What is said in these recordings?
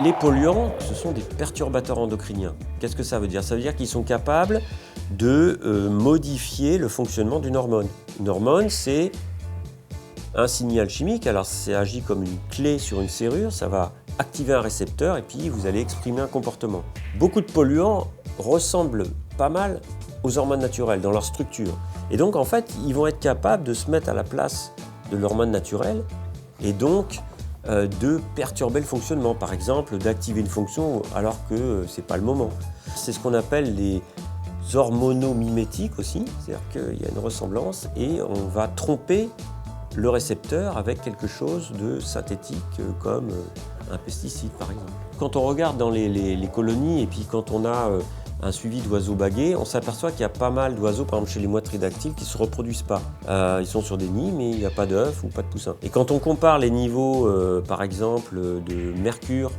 Les polluants, ce sont des perturbateurs endocriniens. Qu'est-ce que ça veut dire? Ça veut dire qu'ils sont capables de modifier le fonctionnement d'une hormone. Une hormone, c'est un signal chimique, alors ça agit comme une clé sur une serrure, ça va activer un récepteur et puis vous allez exprimer un comportement. Beaucoup de polluants ressemblent pas mal aux hormones naturelles dans leur structure. Et donc en fait, ils vont être capables de se mettre à la place de l'hormone naturelle et donc de perturber le fonctionnement, par exemple d'activer une fonction alors que c'est pas le moment. C'est ce qu'on appelle les hormonomimétiques aussi, c'est-à-dire qu'il y a une ressemblance et on va tromper le récepteur avec quelque chose de synthétique comme un pesticide par exemple. Quand on regarde dans les colonies et puis quand on a un suivi d'oiseaux baguets, on s'aperçoit qu'il y a pas mal d'oiseaux, par exemple chez les mouettes tridactyles, qui ne se reproduisent pas. Ils sont sur des nids, mais il n'y a pas d'œufs ou pas de poussins. Et quand on compare les niveaux, par exemple, de mercure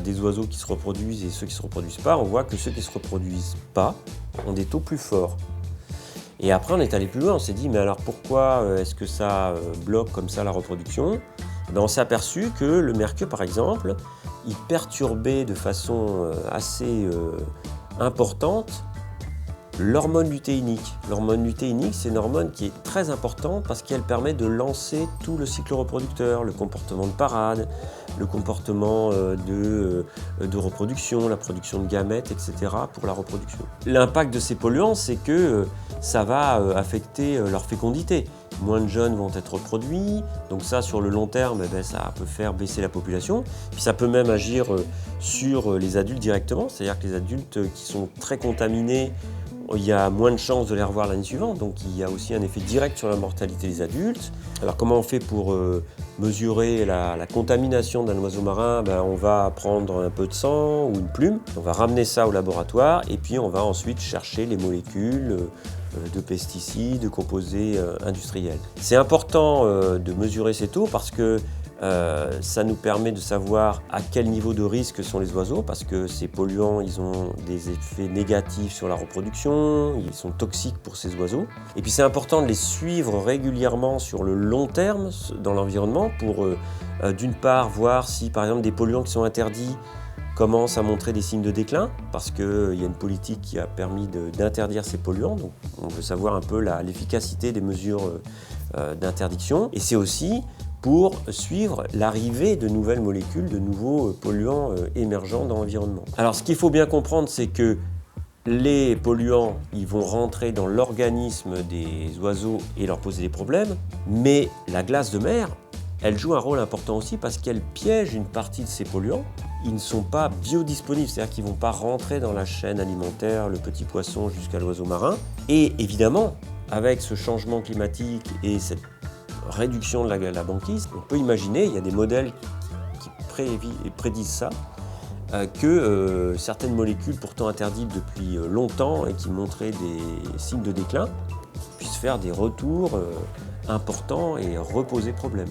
des oiseaux qui se reproduisent et ceux qui ne se reproduisent pas, on voit que ceux qui ne se reproduisent pas ont des taux plus forts. Et après, on est allé plus loin, on s'est dit, mais alors pourquoi est-ce que ça bloque comme ça la reproduction? On s'est aperçu que le mercure, par exemple, il perturbait de façon assez importante l'hormone lutéinique. L'hormone lutéinique, c'est une hormone qui est très importante parce qu'elle permet de lancer tout le cycle reproducteur, le comportement de parade, le comportement de reproduction, la production de gamètes, etc. pour la reproduction. L'impact de ces polluants, c'est que ça va affecter leur fécondité. Moins de jeunes vont être reproduits, donc ça sur le long terme, ça peut faire baisser la population. Puis ça peut même agir sur les adultes directement, c'est-à-dire que les adultes qui sont très contaminés, il y a moins de chances de les revoir l'année suivante, donc il y a aussi un effet direct sur la mortalité des adultes. Alors comment on fait pour mesurer la contamination d'un oiseau marin? On va prendre un peu de sang ou une plume, on va ramener ça au laboratoire et puis on va ensuite chercher les molécules de pesticides, de composés industriels. C'est important de mesurer ces taux parce que ça nous permet de savoir à quel niveau de risque sont les oiseaux parce que ces polluants, ils ont des effets négatifs sur la reproduction, ils sont toxiques pour ces oiseaux. Et puis c'est important de les suivre régulièrement sur le long terme dans l'environnement pour d'une part voir si par exemple des polluants qui sont interdits commencent à montrer des signes de déclin parce qu'il y a une politique qui a permis d'interdire ces polluants. Donc on veut savoir un peu l'efficacité des mesures d'interdiction. Et c'est aussi pour suivre l'arrivée de nouvelles molécules, de nouveaux polluants émergents dans l'environnement. Alors ce qu'il faut bien comprendre, c'est que les polluants, ils vont rentrer dans l'organisme des oiseaux et leur poser des problèmes, mais la glace de mer, elle joue un rôle important aussi parce qu'elle piège une partie de ces polluants. Ils ne sont pas biodisponibles, c'est-à-dire qu'ils ne vont pas rentrer dans la chaîne alimentaire, le petit poisson jusqu'à l'oiseau marin. Et évidemment, avec ce changement climatique et cette réduction de la banquise, on peut imaginer, il y a des modèles qui prédisent ça, que certaines molécules pourtant interdites depuis longtemps et qui montraient des signes de déclin puissent faire des retours importants et reposer problème.